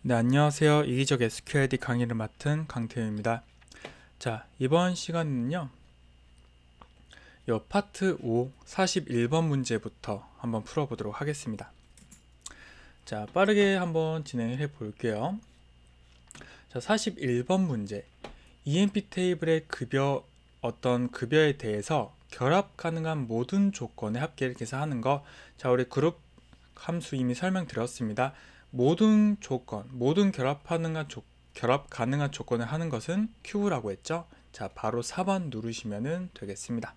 네, 안녕하세요. 이기적 SQLD 강의를 맡은 강태현입니다. 자, 이번 시간은요, 요 파트 5 41번 문제부터 한번 풀어보도록 하겠습니다. 자, 빠르게 한번 진행을 해 볼게요. 자, 41번 문제. EMP 테이블의 어떤 급여에 대해서 결합 가능한 모든 조건의 합계를 계산하는 거. 자, 우리 그룹 함수 이미 설명드렸습니다. 모든 조건, 모든 결합 가능한 조건을 하는 것은 Q라고 했죠. 자, 바로 4번 누르시면 되겠습니다.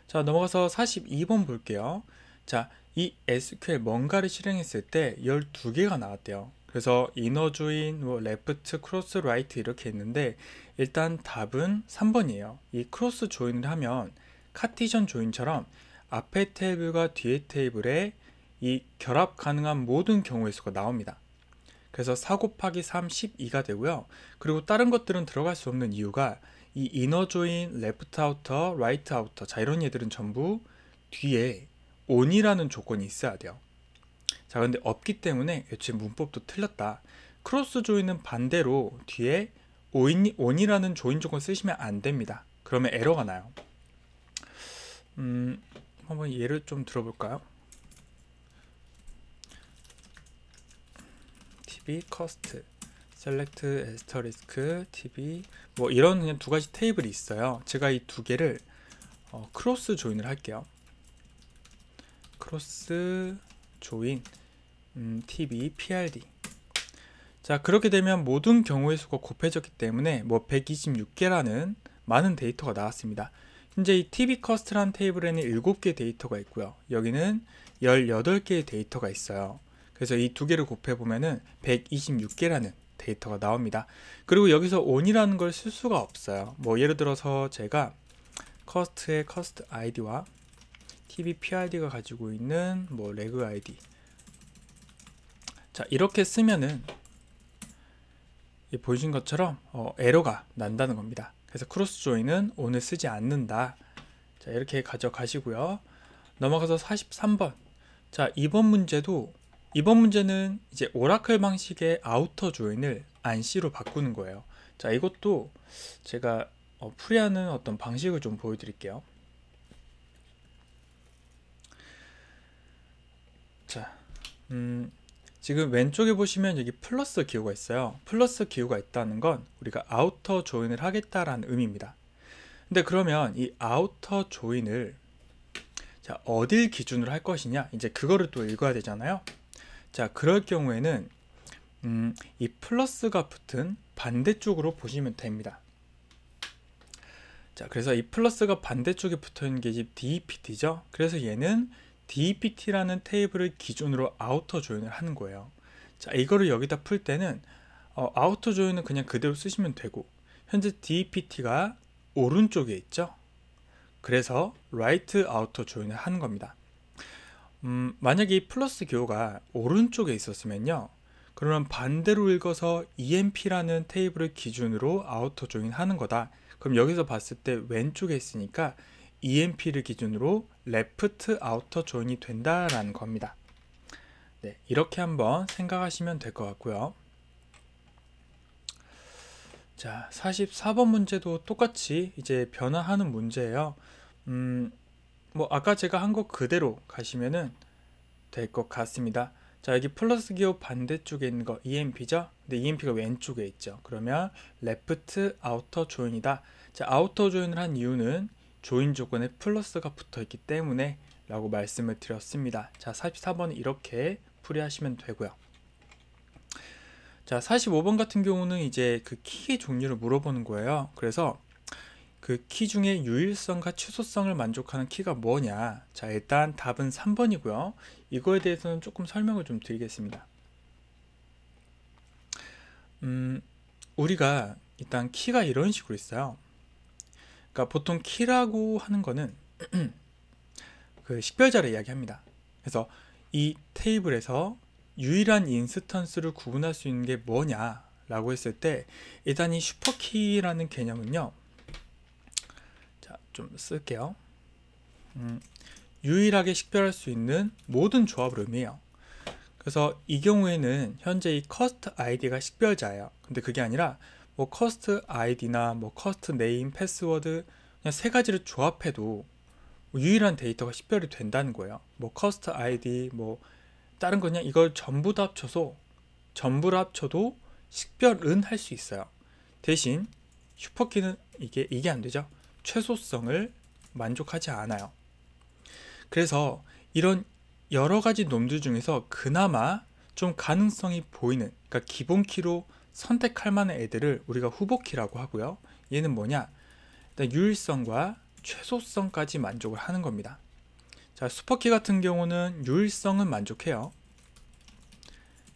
자, 넘어가서 42번 볼게요. 자, 이 SQL 뭔가를 실행했을 때 12개가 나왔대요. 그래서 이너 조인, 레프트, 크로스, 라이트 이렇게 있는데 일단 답은 3번이에요. 이 크로스 조인을 하면 카티션 조인처럼 앞에 테이블과 뒤에 테이블에 이 결합 가능한 모든 경우의 수가 나옵니다. 그래서 4 곱하기 3, 12가 되고요. 그리고 다른 것들은 들어갈 수 없는 이유가 이 이너 조인, 레프트 아우터, 라이트 아우터, 자 이런 얘들은 전부 뒤에 on이라는 조건이 있어야 돼요. 자, 근데 없기 때문에 애초에 문법도 틀렸다. 크로스 조인은 반대로 뒤에 on이라는 조인 조건 쓰시면 안 됩니다. 그러면 에러가 나요. 한번 예를 좀 들어볼까요? tb cost select asterisk tb 뭐 이런 그냥 두 가지 테이블이 있어요. 제가 이 두 개를 크로스 조인을 할게요. 크로스 조인 tb prd. 자, 그렇게 되면 모든 경우의 수가 곱해졌기 때문에 뭐 126개라는 많은 데이터가 나왔습니다. 현재 이 tb cost라는 테이블에는 7개의 데이터가 있고요. 여기는 18개의 데이터가 있어요. 그래서 이 두 개를 곱해보면은 126개라는 데이터가 나옵니다. 그리고 여기서 on이라는 걸 쓸 수가 없어요. 뭐 예를 들어서 제가 cost의 cost id와 tb PID가 가지고 있는 뭐 reg id, 자 이렇게 쓰면은 보여준 것처럼 에러가 난다는 겁니다. 그래서 크로스 조인은 on을 쓰지 않는다. 자 이렇게 가져가시고요. 넘어가서 43번. 자, 이번 문제는 이제 오라클 방식의 아우터 조인을 안C로 바꾸는 거예요. 자, 이것도 제가 풀이하는 어떤 방식을 좀 보여드릴게요. 자, 지금 왼쪽에 보시면 여기 플러스 기호가 있어요. 플러스 기호가 있다는 건 우리가 아우터 조인을 하겠다라는 의미입니다. 근데 그러면 이 아우터 조인을 자, 어딜 기준으로 할 것이냐, 이제 그거를 또 읽어야 되잖아요. 자, 그럴 경우에는 이 플러스가 붙은 반대쪽으로 보시면 됩니다. 자, 그래서 이 플러스가 반대쪽에 붙어있는 게 DEPT죠. 그래서 얘는 DEPT라는 테이블을 기준으로 아우터 조인을 하는 거예요. 자, 이거를 여기다 풀 때는 아우터 조인은 그냥 그대로 쓰시면 되고, 현재 DEPT가 오른쪽에 있죠. 그래서 right outer join을 하는 겁니다. 만약에 이 플러스 기호가 오른쪽에 있었으면요, 그러면 반대로 읽어서 EMP라는 테이블을 기준으로 아우터 조인 하는 거다. 그럼 여기서 봤을 때 왼쪽에 있으니까 EMP를 기준으로 레프트 아우터 조인이 된다라는 겁니다. 네, 이렇게 한번 생각하시면 될 것 같고요. 자, 44번 문제도 똑같이 이제 변화하는 문제예요. 뭐 아까 제가 한 거 그대로 가시면은 될 것 같습니다. 자, 여기 플러스 기호 반대쪽에 있는 거 EMP죠? 근데 EMP가 왼쪽에 있죠. 그러면 레프트 아우터 조인이다. 자, 아우터 조인을 한 이유는 조인 조건에 플러스가 붙어 있기 때문에 라고 말씀을 드렸습니다. 자, 44번은 이렇게 풀이하시면 되고요. 자, 45번 같은 경우는 이제 그 키의 종류를 물어보는 거예요. 그래서 그 키 중에 유일성과 취소성을 만족하는 키가 뭐냐. 자, 일단 답은 3번이고요. 이거에 대해서는 조금 설명을 좀 드리겠습니다. 우리가 일단 키가 이런 식으로 있어요. 그러니까 보통 키라고 하는 거는 그 식별자를 이야기합니다. 그래서 이 테이블에서 유일한 인스턴스를 구분할 수 있는 게 뭐냐 라고 했을 때, 일단 이 슈퍼키라는 개념은요, 자, 좀 쓸게요. 유일하게 식별할 수 있는 모든 조합을 의미해요. 그래서 이 경우에는 현재 이 커스트 아이디가 식별자예요. 근데 그게 아니라 뭐 커스트 아이디나 뭐 커스트 네임, 패스워드 그냥 세 가지를 조합해도 뭐 유일한 데이터가 식별이 된다는 거예요. 뭐 커스트 아이디 뭐 다른 거냐 이걸 전부를 합쳐도 식별은 할 수 있어요. 대신 슈퍼키는 이게 안 되죠. 최소성을 만족하지 않아요. 그래서 이런 여러 가지 놈들 중에서 그나마 좀 가능성이 보이는, 그러니까 기본 키로 선택할 만한 애들을 우리가 후보 키라고 하고요. 얘는 뭐냐? 일단 유일성과 최소성까지 만족을 하는 겁니다. 자, 슈퍼키 같은 경우는 유일성은 만족해요.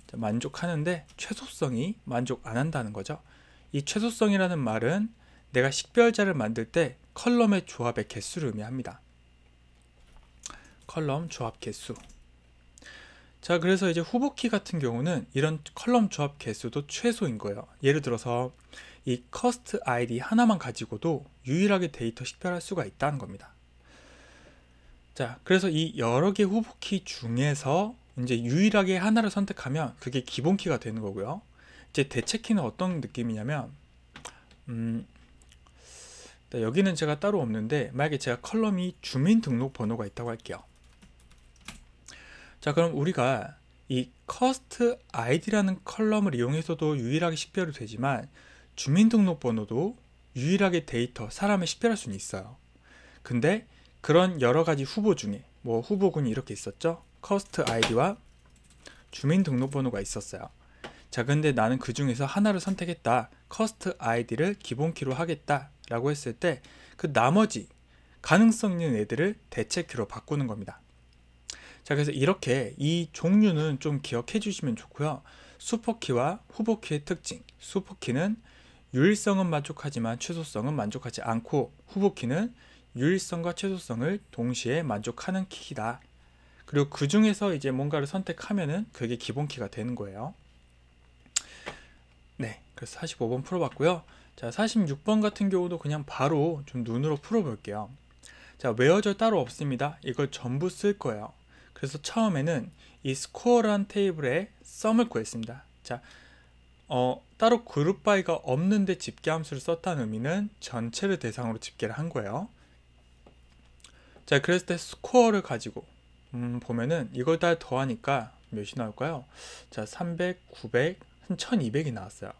자, 만족하는데 최소성이 만족 안 한다는 거죠. 이 최소성이라는 말은 내가 식별자를 만들 때 컬럼의 조합의 개수를 의미합니다. 컬럼 조합 개수. 자, 그래서 이제 후보키 같은 경우는 이런 컬럼 조합 개수도 최소인 거예요. 예를 들어서 이 커스트 아이디 하나만 가지고도 유일하게 데이터 식별할 수가 있다는 겁니다. 자, 그래서 이 여러 개 후보키 중에서 이제 유일하게 하나를 선택하면 그게 기본키가 되는 거고요. 이제 대체키는 어떤 느낌이냐면 여기는 제가 따로 없는데 만약에 제가 컬럼이 주민등록번호가 있다고 할게요. 자, 그럼 우리가 이 커스트 아이디라는 컬럼을 이용해서도 유일하게 식별이 되지만 주민등록번호도 유일하게 데이터, 사람을 식별할 수는 있어요. 근데 그런 여러 가지 후보 중에 뭐 후보군이 이렇게 있었죠. 커스트 아이디와 주민등록번호가 있었어요. 자, 근데 나는 그 중에서 하나를 선택했다. 커스트 아이디를 기본키로 하겠다 라고 했을 때 그 나머지 가능성 있는 애들을 대체키로 바꾸는 겁니다. 자, 그래서 이렇게 이 종류는 좀 기억해 주시면 좋고요. 슈퍼키와 후보키의 특징. 슈퍼키는 유일성은 만족하지만 최소성은 만족하지 않고, 후보키는 유일성과 최소성을 동시에 만족하는 키다. 그리고 그 중에서 이제 뭔가를 선택하면은 그게 기본키가 되는 거예요. 네, 그래서 45번 풀어봤고요. 자, 46번 같은 경우도 그냥 바로 좀 눈으로 풀어볼게요. 자, 외어절 따로 없습니다. 이걸 전부 쓸 거예요. 그래서 처음에는 이 스코어라는 테이블에 썸을 구했습니다. 자, 따로 그룹 바이가 없는데 집계함수를 썼다는 의미는 전체를 대상으로 집계를 한 거예요. 자, 그랬을 때 스코어를 가지고 보면은 이걸 다 더하니까 몇이 나올까요? 자, 300, 900, 한 1200이 나왔어요.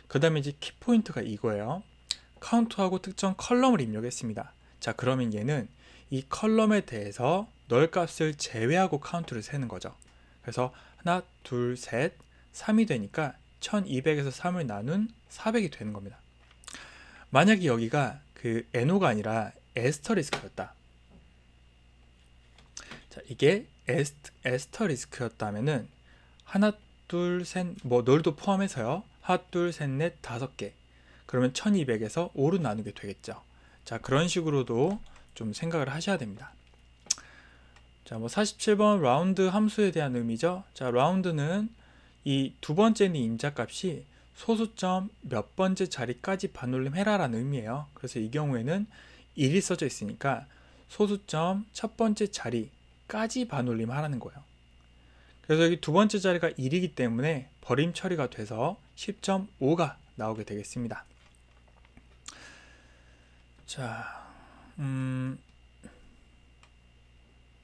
그 다음에 이제 키포인트가 이거예요. 카운트하고 특정 컬럼을 입력했습니다. 자, 그러면 얘는 이 컬럼에 대해서 널 값을 제외하고 카운트를 세는 거죠. 그래서 하나, 둘, 셋, 3이 되니까 1200에서 3을 나눈 400이 되는 겁니다. 만약에 여기가 그 NO가 아니라 에스터리스크였다. 자, 이게 에스터리스크였다면은 하나, 둘, 셋, 뭐 널도 포함해서요. 하나, 둘, 셋, 넷, 5개. 그러면 1200에서 5로 나누게 되겠죠. 자, 그런 식으로도 좀 생각을 하셔야 됩니다. 자, 뭐 47번 라운드 함수에 대한 의미죠. 자, 라운드는 이 두 번째는 인자값이 소수점 몇 번째 자리까지 반올림 해라라는 의미예요. 그래서 이 경우에는 1이 써져 있으니까 소수점 첫 번째 자리까지 반올림 하라는 거예요. 그래서 여기 두 번째 자리가 1이기 때문에 버림 처리가 돼서 10.5가 나오게 되겠습니다. 자,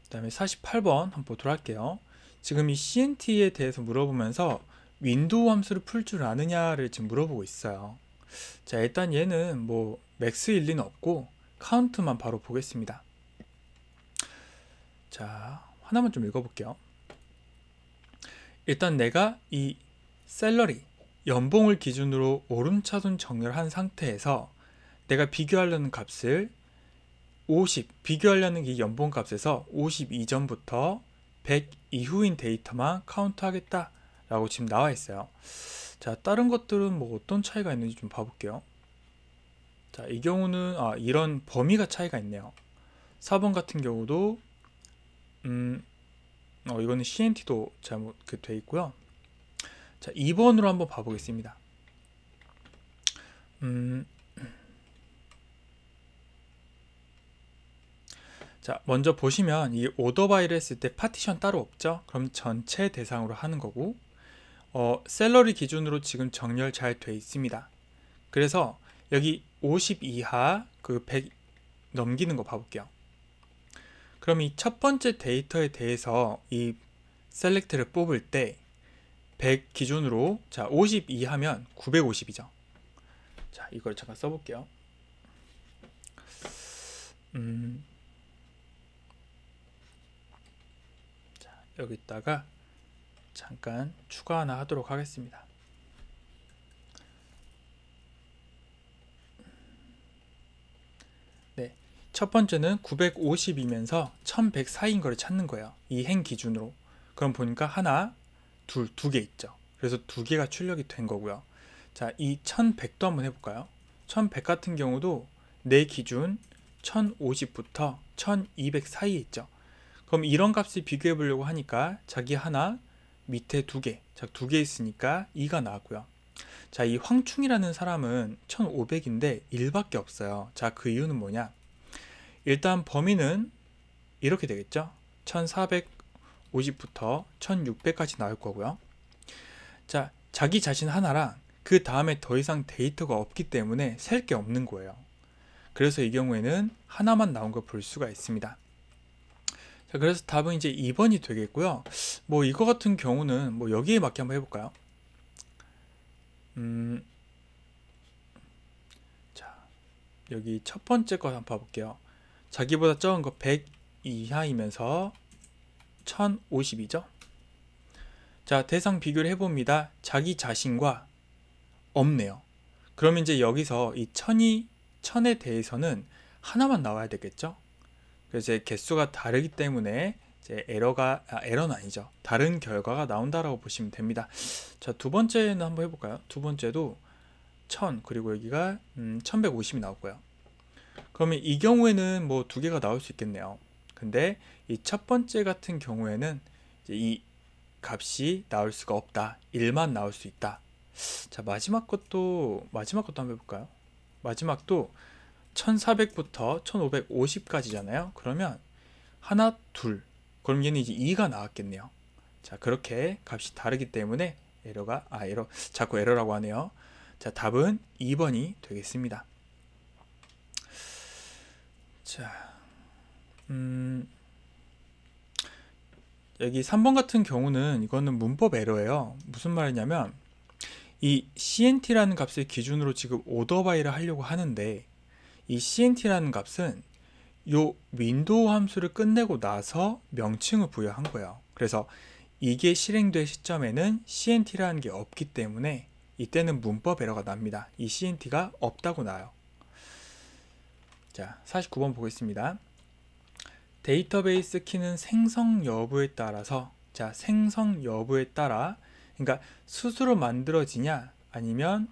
그다음에 48번 한번 보도록 할게요. 지금 이 CNT에 대해서 물어보면서 윈도우 함수를 풀 줄 아느냐를 지금 물어보고 있어요. 자, 일단 얘는 뭐 맥스 일리는 없고 카운트만 바로 보겠습니다. 자, 하나만 좀 읽어볼게요. 일단 내가 이 셀러리, 연봉을 기준으로 오름차순 정렬한 상태에서 내가 비교하려는 값을 50, 비교하려는 이 연봉 값에서 50 이전부터 100 이후인 데이터만 카운트하겠다 라고 지금 나와 있어요. 자, 다른 것들은 뭐 어떤 차이가 있는지 좀 봐볼게요. 자, 이 경우는 이런 범위가 차이가 있네요. 4번 같은 경우도 이거는 CNT도 잘못 돼 있고요. 자, 2번으로 한번 봐보겠습니다. 자, 먼저 보시면 이 오더 바이를 했을 때 파티션 따로 없죠? 그럼 전체 대상으로 하는 거고, 셀러리 기준으로 지금 정렬 잘 돼 있습니다. 그래서 여기 50 이하 그 100 넘기는 거 봐볼게요. 그럼 이 첫 번째 데이터에 대해서 이 셀렉트를 뽑을 때 100 기준으로, 자, 50 이하면 950이죠. 자, 이걸 잠깐 써볼게요. 자, 여기다가 잠깐 추가 하나 하도록 하겠습니다. 네, 첫 번째는 950이면서 1100 사이인 거를 찾는 거예요. 이 행 기준으로. 그럼 보니까 하나, 둘, 두 개 있죠. 그래서 두 개가 출력이 된 거고요. 자, 이 1100도 한번 해볼까요? 1100 같은 경우도 내 기준 1050부터 1200 사이에 있죠. 그럼 이런 값을 비교해 보려고 하니까 자기 하나, 밑에 두 개, 자, 두 개 있으니까 2가 나왔고요. 자, 이 황충이라는 사람은 1500인데 1밖에 없어요. 자, 그 이유는 뭐냐? 일단 범위는 이렇게 되겠죠. 1450부터 1600까지 나올 거고요. 자, 자기 자신 하나랑 그 다음에 더 이상 데이터가 없기 때문에 셀 게 없는 거예요. 그래서 이 경우에는 하나만 나온 걸 볼 수가 있습니다. 자, 그래서 답은 이제 2번이 되겠고요. 뭐 이거 같은 경우는 뭐 여기에 맞게 한번 해볼까요? 자, 여기 첫 번째 거 한번 봐볼게요. 자기보다 적은 거 100 이하이면서 1050이죠. 자, 대상 비교를 해봅니다. 자기 자신과 없네요. 그러면 이제 여기서 이 1000에 대해서는 하나만 나와야 되겠죠. 그래서 이제 개수가 다르기 때문에 이제 에러는 아니죠. 다른 결과가 나온다라고 보시면 됩니다. 자, 두 번째는 한번 해볼까요? 두 번째도 1000 그리고 여기가 1150이 나왔고요. 그러면 이 경우에는 뭐 두 개가 나올 수 있겠네요. 근데 이 첫 번째 같은 경우에는 이제 이 값이 나올 수가 없다. 1만 나올 수 있다. 자, 마지막 것도 한번 해볼까요? 마지막도 1400부터 1550까지잖아요. 그러면 하나, 둘. 그럼 얘는 이제 2가 나왔겠네요. 자, 그렇게 값이 다르기 때문에 자꾸 에러라고 하네요. 자, 답은 2번이 되겠습니다. 자, 여기 3번 같은 경우는 이거는 문법 에러예요. 무슨 말이냐면 이 CNT라는 값을 기준으로 지금 오더 바이를 하려고 하는데 이 CNT라는 값은 요 윈도우 함수를 끝내고 나서 명칭을 부여한 거예요. 그래서 이게 실행될 시점에는 CNT라는 게 없기 때문에 이때는 문법 에러가 납니다. 이 CNT가 없다고 나요. 자, 49번 보겠습니다. 데이터베이스 키는 생성 여부에 따라서, 자, 생성 여부에 따라, 그러니까 스스로 만들어지냐 아니면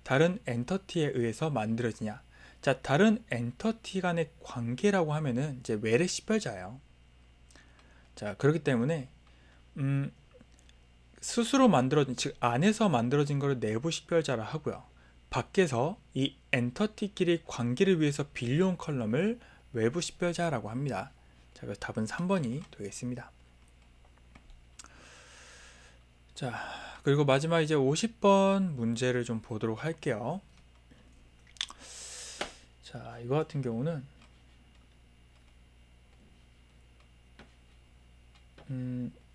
다른 엔터티에 의해서 만들어지냐. 자, 다른 엔터티 간의 관계라고 하면은 이제 외래 식별자예요. 자, 그렇기 때문에 스스로 만들어진, 즉 안에서 만들어진 거를 내부 식별자라 하고요. 밖에서 이 엔터티끼리 관계를 위해서 빌려온 컬럼을 외부 식별자라고 합니다. 자, 그래서 답은 3번이 되겠습니다. 자, 그리고 마지막 이제 50번 문제를 좀 보도록 할게요. 자, 이거 같은 경우는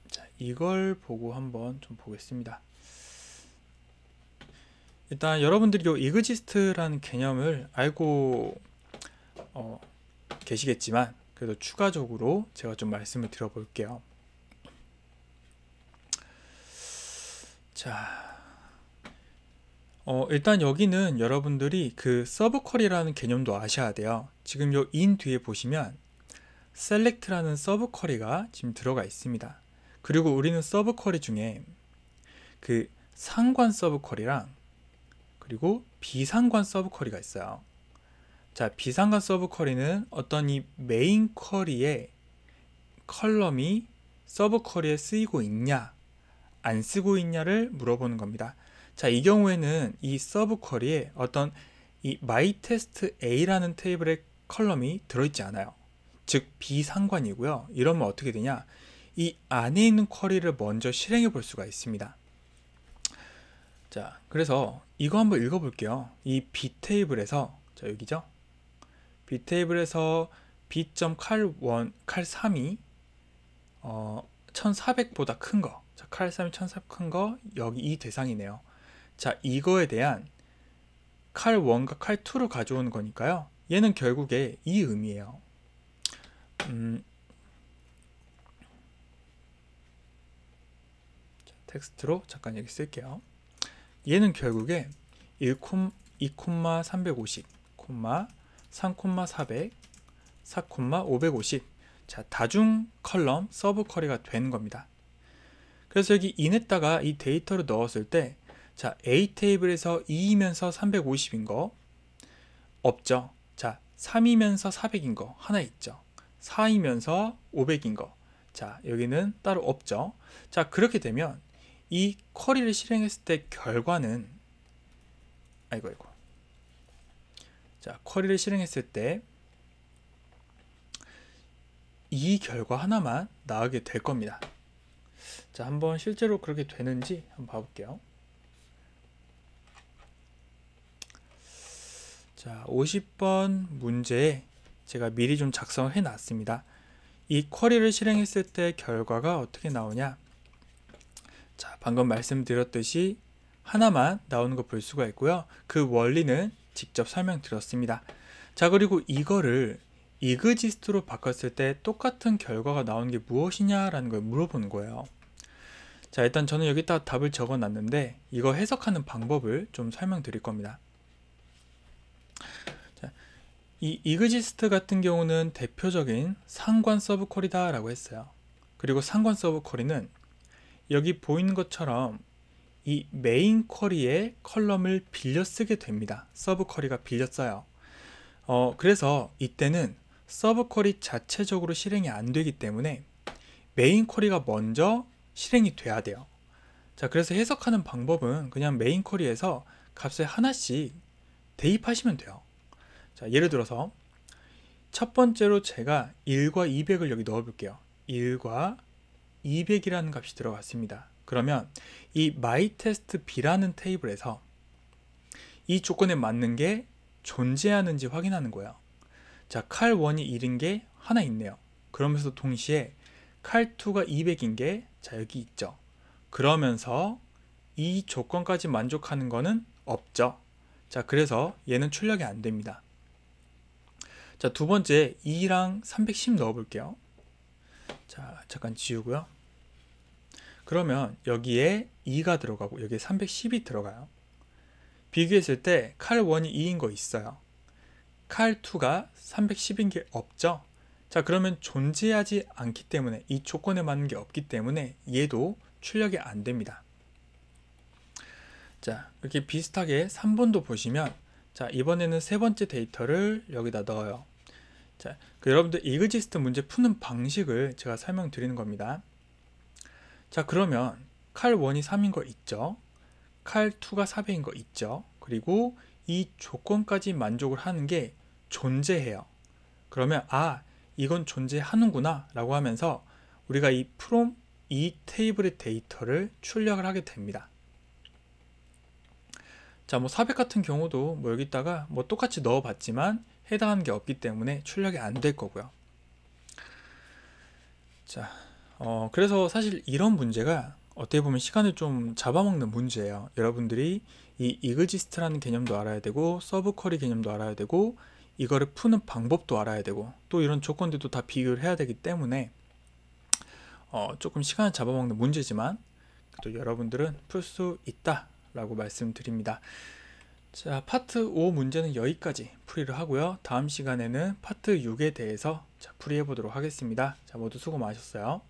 자, 이걸 보고 한번 좀 보겠습니다. 일단 여러분들이 이 이그지스트라는 개념을 알고 계시겠지만 그래도 추가적으로 제가 좀 말씀을 드려볼게요. 자, 일단 여기는 여러분들이 그 서브 쿼리라는 개념도 아셔야 돼요. 지금 요 in 뒤에 보시면 select라는 서브 쿼리가 지금 들어가 있습니다. 그리고 우리는 서브 쿼리 중에 그 상관 서브 쿼리랑 그리고 비상관 서브 쿼리가 있어요. 자, 비상관 서브 쿼리는 어떤 이 메인 쿼리에 컬럼이 서브 쿼리에 쓰이고 있냐 안 쓰고 있냐를 물어보는 겁니다. 자, 이 경우에는 이 서브 쿼리에 어떤 이 myTestA라는 테이블의 컬럼이 들어있지 않아요. 즉 비상관이고요. 이러면 어떻게 되냐? 이 안에 있는 쿼리를 먼저 실행해 볼 수가 있습니다. 자, 그래서 이거 한번 읽어 볼게요. 이 B 테이블에서, 자, 여기죠? B 테이블에서 B.cal1, cal3이 1400보다 큰 거, 자, cal3이 1400 큰 거, 여기 이 대상이네요. 자, 이거에 대한 cal1과 cal2를 가져오는 거니까요. 얘는 결국에 이 의미예요. 자, 텍스트로 잠깐 여기 쓸게요. 얘는 결국에 2,350, 3,400, 4,550, 자, 다중 컬럼 서브 쿼리가 되는 겁니다. 그래서 여기 인에다가 이 데이터를 넣었을 때, 자, A 테이블에서 2이면서 350인 거 없죠. 자, 3이면서 400인 거 하나 있죠. 4이면서 500인 거, 자, 여기는 따로 없죠. 자, 그렇게 되면 이 쿼리를 실행했을 때 결과는, 아이고, 자, 쿼리를 실행했을 때 이 결과 하나만 나오게 될 겁니다. 자, 한번 실제로 그렇게 되는지 한번 봐볼게요. 자, 50번 문제에 제가 미리 좀 작성을 해 놨습니다. 이 쿼리를 실행했을 때 결과가 어떻게 나오냐? 자, 방금 말씀드렸듯이 하나만 나오는 거 볼 수가 있고요. 그 원리는 직접 설명드렸습니다. 자, 그리고 이거를 이그지스트로 바꿨을 때 똑같은 결과가 나오는 게 무엇이냐라는 걸 물어보는 거예요. 자, 일단 저는 여기다 답을 적어 놨는데 이거 해석하는 방법을 좀 설명드릴 겁니다. 자, 이 이그지스트 같은 경우는 대표적인 상관 서브 쿼리다 라고 했어요. 그리고 상관 서브 쿼리는 여기 보이는 것처럼 이 메인 쿼리의 컬럼을 빌려 쓰게 됩니다. 서브 쿼리가 빌려 써요. 그래서 이때는 서브 쿼리 자체적으로 실행이 안 되기 때문에 메인 쿼리가 먼저 실행이 돼야 돼요. 자, 그래서 해석하는 방법은 그냥 메인 쿼리에서 값을 하나씩 대입하시면 돼요. 자, 예를 들어서 첫 번째로 제가 1과 200을 여기 넣어 볼게요. 1과 200이라는 값이 들어갔습니다. 그러면 이 myTestB라는 테이블에서 이 조건에 맞는 게 존재하는지 확인하는 거예요. 자, cal1이 1인 게 하나 있네요. 그러면서 동시에 cal2가 200인 게, 자, 여기 있죠. 그러면서 이 조건까지 만족하는 거는 없죠. 자, 그래서 얘는 출력이 안 됩니다. 자, 두 번째 2랑 310 넣어 볼게요. 자, 잠깐 지우고요. 그러면 여기에 2가 들어가고 여기에 310이 들어가요. 비교했을 때 cal1이 2인 거 있어요. cal2가 310인 게 없죠. 자, 그러면 존재하지 않기 때문에, 이 조건에 맞는 게 없기 때문에 얘도 출력이 안 됩니다. 자, 이렇게 비슷하게 3번도 보시면, 자, 이번에는 세 번째 데이터를 여기다 넣어요. 자, 여러분들 이그지스트 문제 푸는 방식을 제가 설명드리는 겁니다. 자, 그러면 cal1이 3인 거 있죠. cal2가 400인 거 있죠. 그리고 이 조건까지 만족을 하는 게 존재해요. 그러면 이건 존재하는구나 라고 하면서 우리가 이 from 이 테이블의 데이터를 출력을 하게 됩니다. 자, 뭐 400 같은 경우도 뭐 여기다가 뭐 똑같이 넣어 봤지만 해당하는 게 없기 때문에 출력이 안 될 거고요. 자, 그래서 사실 이런 문제가 어떻게 보면 시간을 좀 잡아먹는 문제예요. 여러분들이 이 이그지스트라는 개념도 알아야 되고 서브 쿼리 개념도 알아야 되고 이거를 푸는 방법도 알아야 되고 또 이런 조건들도 다 비교를 해야 되기 때문에 조금 시간을 잡아먹는 문제지만 또 여러분들은 풀 수 있다 라고 말씀드립니다. 자, 파트 5 문제는 여기까지 풀이를 하고요. 다음 시간에는 파트 6에 대해서 풀이해 보도록 하겠습니다. 자, 모두 수고 많으셨어요.